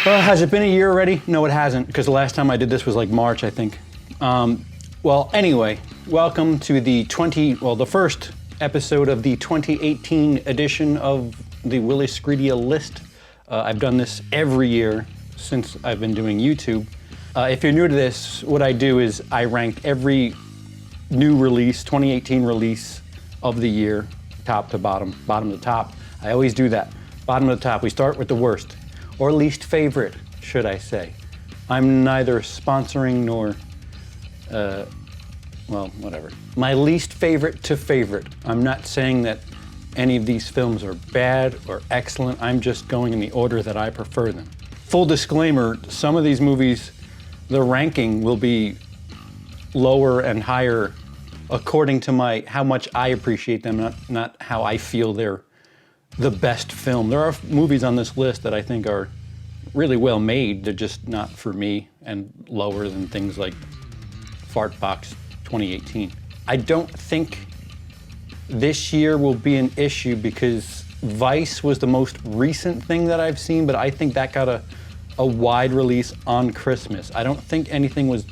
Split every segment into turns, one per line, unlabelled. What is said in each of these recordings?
Has it been a year already? No, it hasn't, because the last time I did this was like March, I think. Well, anyway, welcome to the first episode of the 2018 edition of the WILIscredia list. I've done this every year since I've been doing YouTube. If you're new to this, what I do is I rank every new release, 2018 release of the year, top to bottom, bottom to top. I always do that, bottom to top. We start with the worst, or least favorite, should I say. I'm neither sponsoring nor, well, whatever. My least favorite to favorite. I'm not saying that any of these films are bad or excellent. I'm just going in the order that I prefer them. Full disclaimer, some of these movies, the ranking will be lower and higher according to how much I appreciate them, not how I feel they're the best film. There are movies on this list that I think are really well made. They're just not for me and lower than things like Fart Box 2018. I don't think this year will be an issue because Vice was the most recent thing that I've seen, but I think that got a wide release on Christmas. I don't think anything was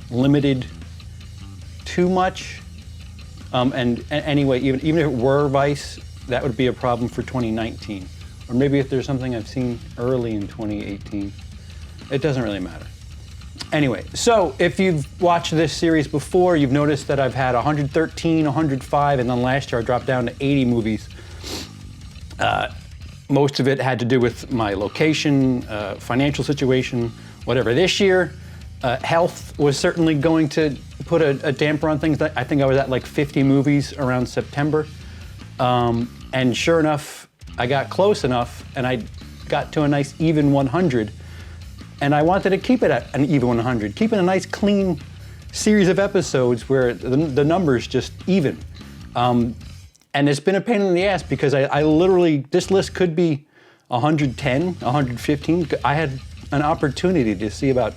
limited too much. And anyway, even if it were Vice, that would be a problem for 2019. Or maybe if there's something I've seen early in 2018. It doesn't really matter. Anyway, so if you've watched this series before, you've noticed that I've had 113, 105, and then last year I dropped down to 80 movies. Most of it had to do with my location, financial situation, whatever. This year, health was certainly going to put a damper on things. I think I was at like 50 movies around September. And sure enough, I got close enough and I got to a nice even 100. And I wanted to keep it at an even 100, keep it a nice clean series of episodes where the numbers just even. And it's been a pain in the ass because I literally, this list could be 110, 115. I had an opportunity to see about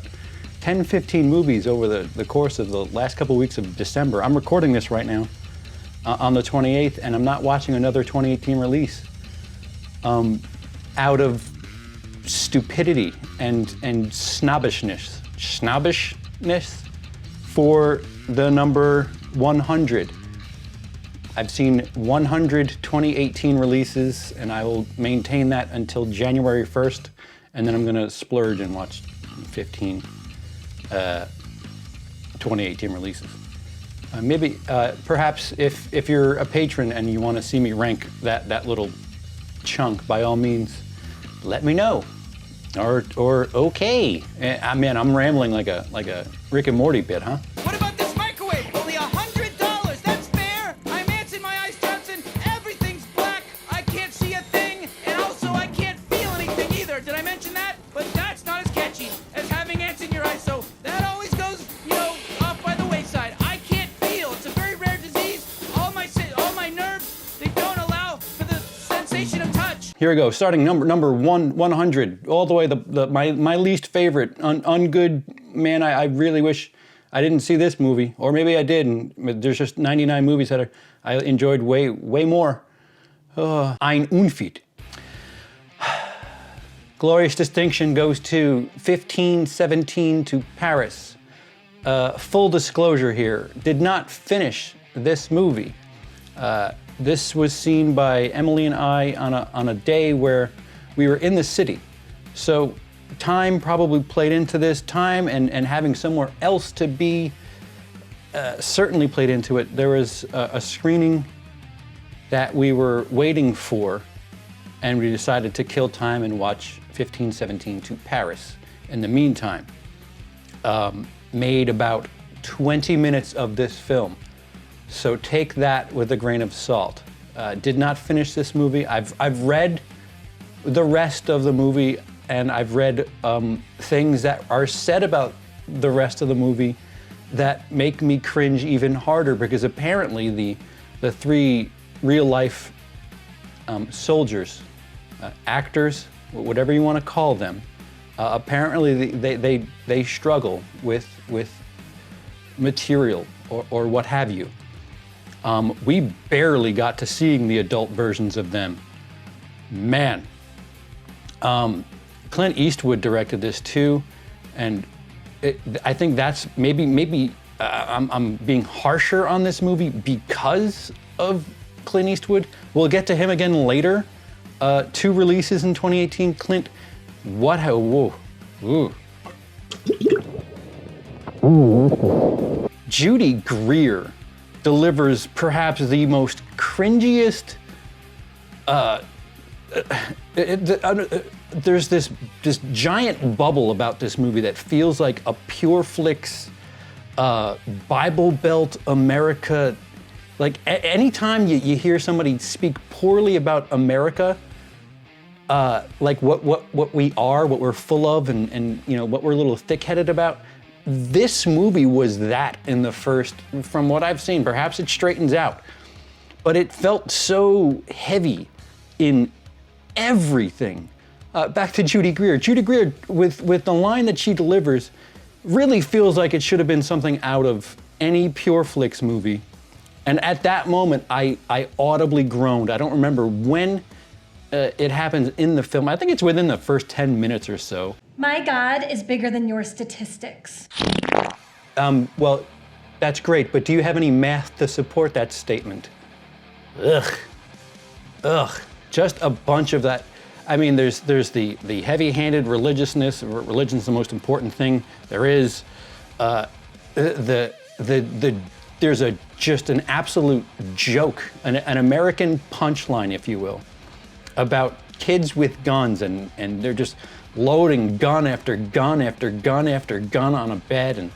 10, 15 movies over the course of the last couple of weeks of December. I'm recording this right now on the 28th, and I'm not watching another 2018 release out of stupidity and snobbishness for the number 100. I've seen 100 2018 releases, and I will maintain that until January 1st, and then I'm gonna splurge and watch 15 2018 releases. Perhaps if you're a patron and you want to see me rank that little chunk, by all means, let me know. Or okay. Man, I'm rambling like a Rick and Morty bit, huh?
What about this microwave? Only $100. That's fair. I'm ants in my eyes, Johnson. Everything's black. I can't see a thing, and also I can't feel anything either. Did I mention that? But that's not as catchy as having ants in your eyes. So that always goes, off by the wayside. I can't feel. It's a very rare disease. All my nerves, they don't allow for the sensation of touch.
Here we go. Starting number 100, all the way. My least favorite, ungood. Man, I really wish I didn't see this movie, or maybe I did. And there's just 99 movies that I enjoyed way more. Ein Unfit. Glorious distinction goes to 1517 to Paris. Full disclosure here, did not finish this movie. This was seen by Emily and I on a day where we were in the city. So time probably played into this. Time and having somewhere else to be certainly played into it. There was a screening that we were waiting for, and we decided to kill time and watch 1517 to Paris. In the meantime, made about 20 minutes of this film. So take that with a grain of salt. Did not finish this movie. I've read the rest of the movie, and I've read things that are said about the rest of the movie that make me cringe even harder, because apparently the three real-life soldiers, actors, whatever you want to call them, apparently they struggle with material or what have you. We barely got to seeing the adult versions of them. Man, Clint Eastwood directed this too, and I think that's maybe I'm being harsher on this movie because of Clint Eastwood. We'll get to him again later. 2 releases in 2018. Clint, what? Whoa, ooh. Judy Greer delivers perhaps the most cringiest. There's this giant bubble about this movie that feels like a Pure Flix, Bible Belt America. Like anytime you hear somebody speak poorly about America, like what we are, what we're full of, and you know what we're a little thick-headed about. This movie was that in the first, from what I've seen. Perhaps it straightens out, but it felt so heavy in everything. Back to Judy Greer. Judy Greer, with the line that she delivers, really feels like it should have been something out of any Pure Flix movie. And at that moment, I audibly groaned. I don't remember when it happens in the film. I think it's within the first 10 minutes or so.
My God is bigger than your statistics.
Well, that's great, but do you have any math to support that statement? Ugh. Just a bunch of that. I mean, there's the heavy-handed religiousness. Religion's the most important thing there is. There's just an absolute joke, an American punchline, if you will, about kids with guns, and they're just loading gun after gun after gun after gun on a bed, and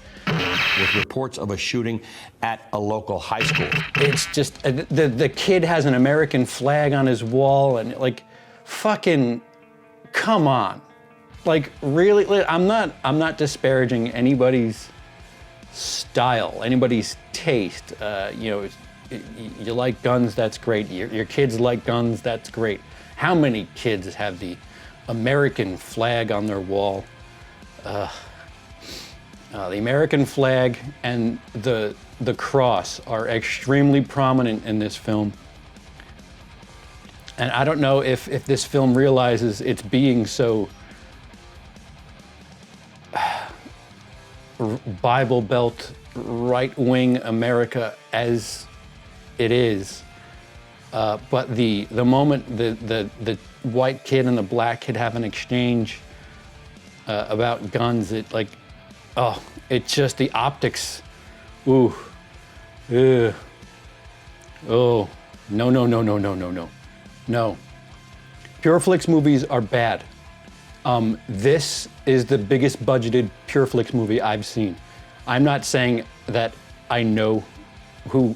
with reports of a shooting at a local high school.
it's just the kid has an American flag on his wall, and like, fucking, come on, like really. I'm not disparaging anybody's style, anybody's taste. You know, you like guns, that's great. Your kids like guns, that's great. How many kids have the American flag on their wall? The American flag and the cross are extremely prominent in this film. And I don't know if this film realizes it's being so Bible Belt, right-wing America as it is. But the moment the white kid and the black kid have an exchange about guns, it like, oh, it's just the optics. Ooh, ugh. Oh, no. Pure Flix movies are bad. This is the biggest budgeted Pure Flix movie I've seen. I'm not saying that I know who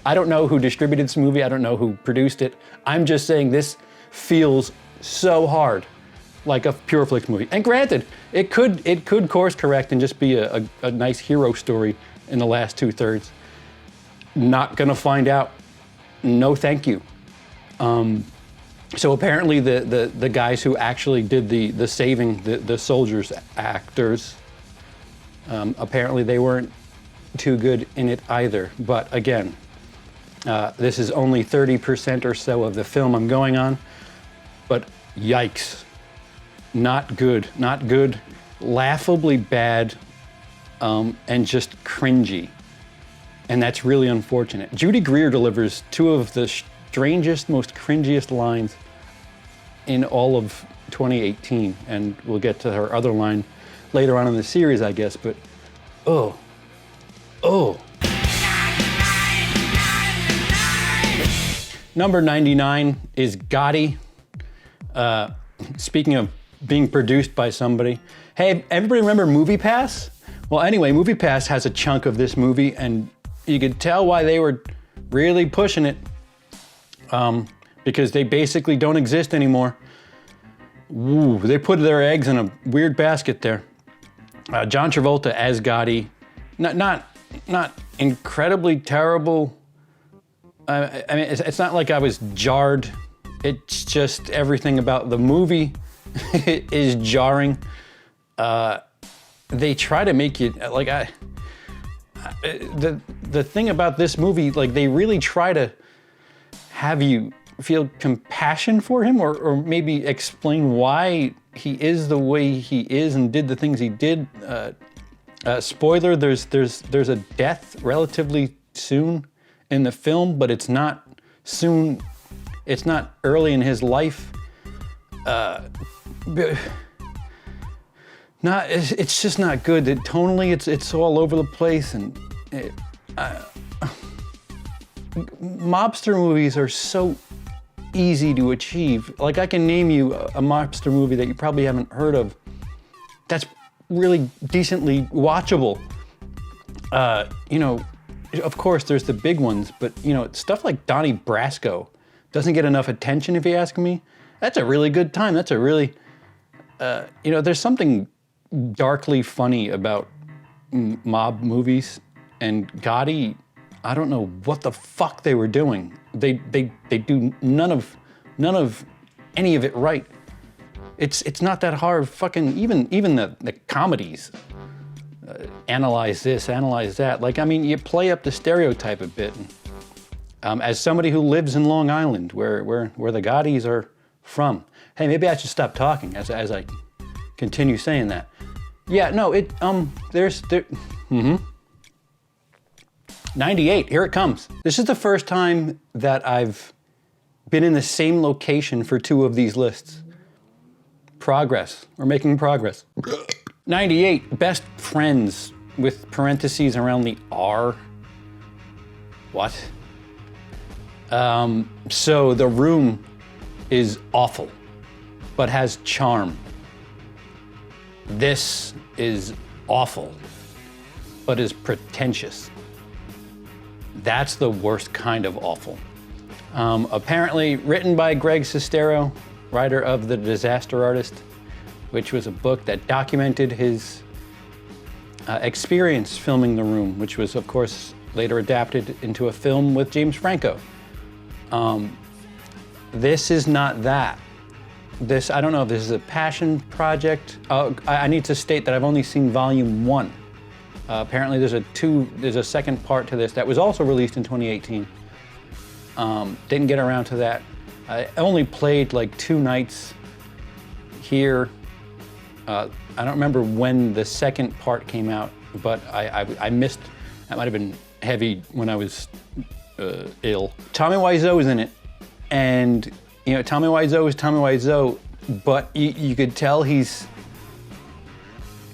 I don't know who distributed this movie. I don't know who produced it. I'm just saying this feels so hard like a Pure Flix movie. And granted, it could course correct and just be a nice hero story in the last 2/3. Not gonna find out. No, thank you. So apparently the guys who actually did the saving the soldiers actors, apparently they weren't too good in it either. But again, this is only 30% or so of the film I'm going on, but yikes. Not good, laughably bad, and just cringy. And that's really unfortunate. Judy Greer delivers 2 of the strangest, most cringiest lines in all of 2018. And we'll get to her other line later on in the series, I guess, but oh. Number 99 is Gotti. Speaking of being produced by somebody. Hey, everybody remember MoviePass? Well, anyway, MoviePass has a chunk of this movie, and you could tell why they were really pushing it, because they basically don't exist anymore. Ooh, they put their eggs in a weird basket there. John Travolta as Gotti, not incredibly terrible. I mean, it's not like I was jarred. It's just everything about the movie is jarring. They try to make you like the thing about this movie, like they really try to have you feel compassion for him, or maybe explain why he is the way he is and did the things he did. Spoiler: there's a death relatively soon in the film, but it's not soon. It's not early in his life. It's just not good. Tonally, it's all over the place, and mobster movies are so easy to achieve. Like, I can name you a mobster movie that you probably haven't heard of that's really decently watchable. You know, of course, there's the big ones, but you know, stuff like Donnie Brasco doesn't get enough attention, if you ask me. That's a really good time. That's a really, you know, there's something darkly funny about mob movies, and Gotti, I don't know what the fuck they were doing. They do none of any of it right. It's not that hard. Fucking even the comedies. Analyze this, analyze that. Like, I mean, you play up the stereotype a bit. As somebody who lives in Long Island, where the Gottis are from, hey, maybe I should stop talking as I continue saying that. Yeah, no, 98, here it comes. This is the first time that I've been in the same location for two of these lists. Progress, we're making progress. 98, best friends, with parentheses around the R. What? So The Room is awful, but has charm. This is awful, but is pretentious. That's the worst kind of awful. Apparently written by Greg Sestero, writer of The Disaster Artist, which was a book that documented his experience filming The Room, which was, of course, later adapted into a film with James Franco. This is not that. This, I don't know if this is a passion project. I need to state that I've only seen volume 1. Apparently there's a second part to this that was also released in 2018. Didn't get around to that. I only played like 2 nights here. I don't remember when the second part came out, but I missed, that might have been heavy when I was ill. Tommy Wiseau is in it, and you know, Tommy Wiseau is Tommy Wiseau, but you could tell he's,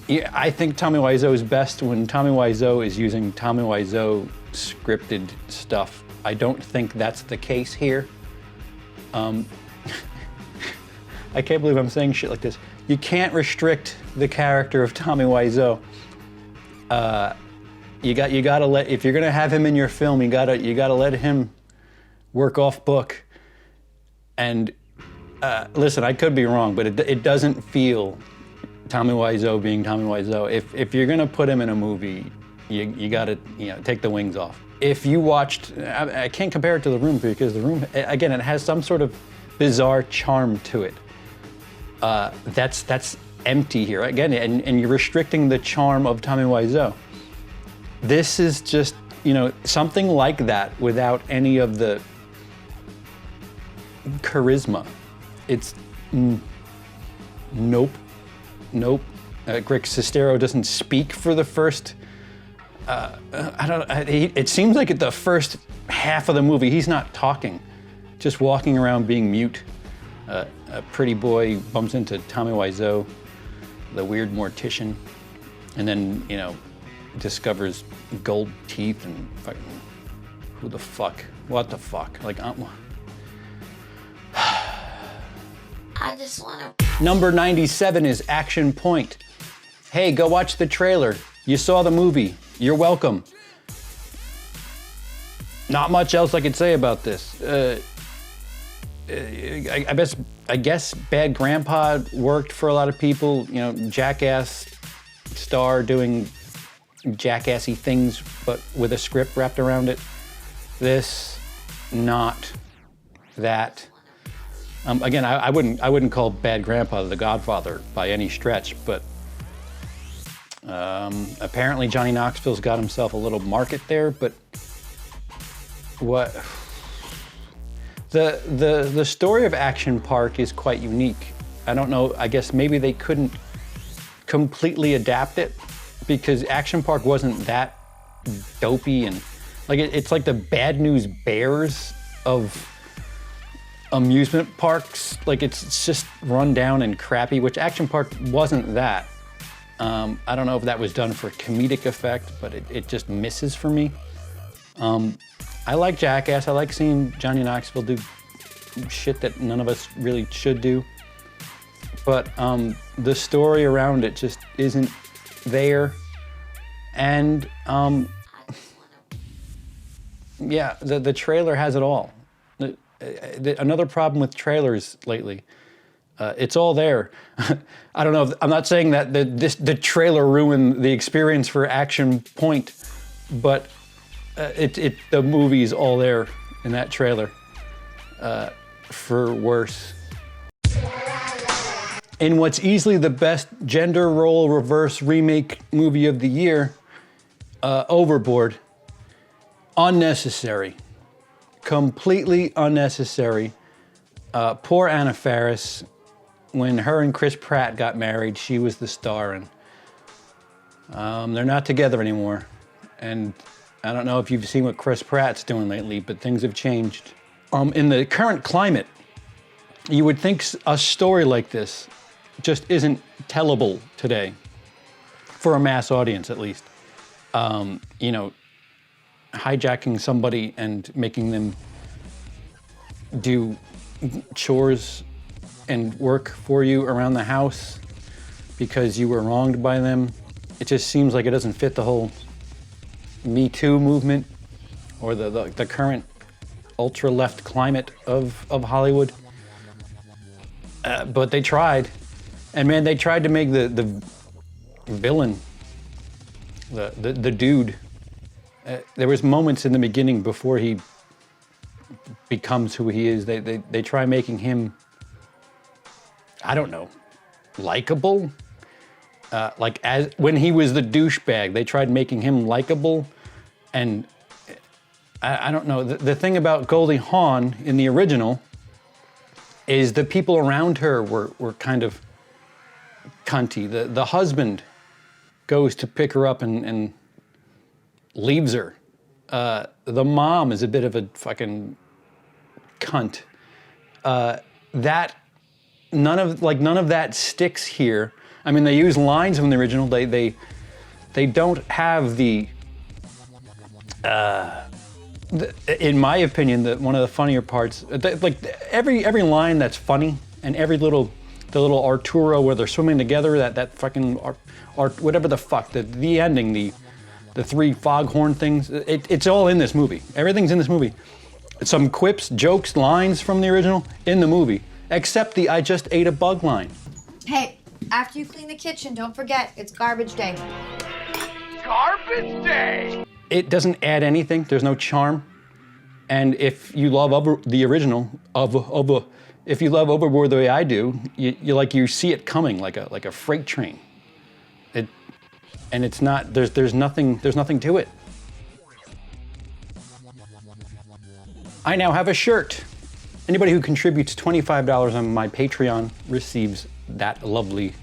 I think Tommy Wiseau is best when Tommy Wiseau is using Tommy Wiseau scripted stuff. I don't think that's the case here. I can't believe I'm saying shit like this. You can't restrict the character of Tommy Wiseau. You gotta let, if you're gonna have him in your film, you gotta let him work off book. And listen, I could be wrong, but it doesn't feel Tommy Wiseau being Tommy Wiseau. If you're gonna put him in a movie, you gotta, you know, take the wings off. If you watched, I can't compare it to The Room, because The Room, again, it has some sort of bizarre charm to it. That's empty here again, and you're restricting the charm of Tommy Wiseau. This is just, you know, something like that without any of the charisma. It's nope. Greg Sestero doesn't speak for the first. It seems like at the first half of the movie he's not talking, just walking around being mute. A pretty boy bumps into Tommy Wiseau, the weird mortician, and then, you know, discovers gold teeth and fucking, who the fuck? What the fuck? Like,
I just wanna.
Number 97 is Action Point. Hey, go watch the trailer. You saw the movie. You're welcome. Not much else I could say about this. I guess Bad Grandpa worked for a lot of people. You know, jackass star doing jackassy things, but with a script wrapped around it. This, not that. Again, I wouldn't call Bad Grandpa The Godfather by any stretch, but apparently Johnny Knoxville's got himself a little market there. But what? The story of Action Park is quite unique. I don't know, I guess maybe they couldn't completely adapt it because Action Park wasn't that dopey and like it's like the Bad News Bears of amusement parks. Like it's just run down and crappy, which Action Park wasn't that. I don't know if that was done for comedic effect, but it just misses for me. I like Jackass. I like seeing Johnny Knoxville do shit that none of us really should do. But the story around it just isn't there. And yeah, the trailer has it all. Another problem with trailers lately, it's all there. I don't know, I'm not saying that the trailer ruined the experience for Action Point, but the movie's all there in that trailer, for worse. In what's easily the best gender role reverse remake movie of the year, Overboard, unnecessary. Completely unnecessary. Poor Anna Faris, when her and Chris Pratt got married, she was the star, and they're not together anymore. And I don't know if you've seen what Chris Pratt's doing lately, but things have changed. In the current climate, you would think a story like this just isn't tellable today, for a mass audience at least. You know, hijacking somebody and making them do chores and work for you around the house because you were wronged by them. It just seems like it doesn't fit the whole Me Too movement or the current ultra-left climate of Hollywood. But they tried. And man, they tried to make the villain, the dude. There was moments in the beginning before he becomes who he is. They try making him, I don't know, likable. Like as when he was the douchebag, they tried making him likable, and I don't know. The thing about Goldie Hawn in the original is the people around her were kind of cunty. The husband goes to pick her up and leaves her. The mom is a bit of a fucking cunt. None of that sticks here. I mean, they use lines from the original. They don't have in my opinion, one of the funnier parts. Like every line that's funny, and every the little Arturo where they're swimming together, that fucking whatever the fuck, the ending, the three foghorn things. It's all in this movie. Everything's in this movie. Some quips, jokes, lines from the original in the movie, except the "I just ate a bug" line.
Hey, after you clean the kitchen, don't forget, it's garbage day.
Garbage day!
It doesn't add anything. There's no charm. And if you love the original if you love Overboard the way I do, you see it coming like a freight train. And it's not. There's nothing to it. I now have a shirt. Anybody who contributes $25 on my Patreon receives that lovely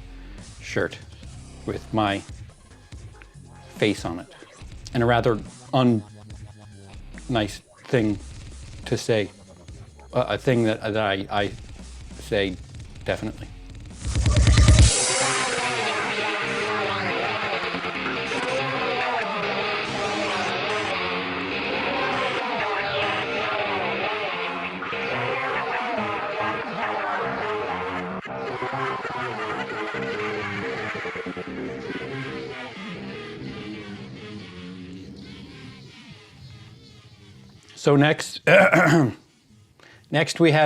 shirt with my face on it. And a rather nice thing to say. A thing that I say definitely. So next we have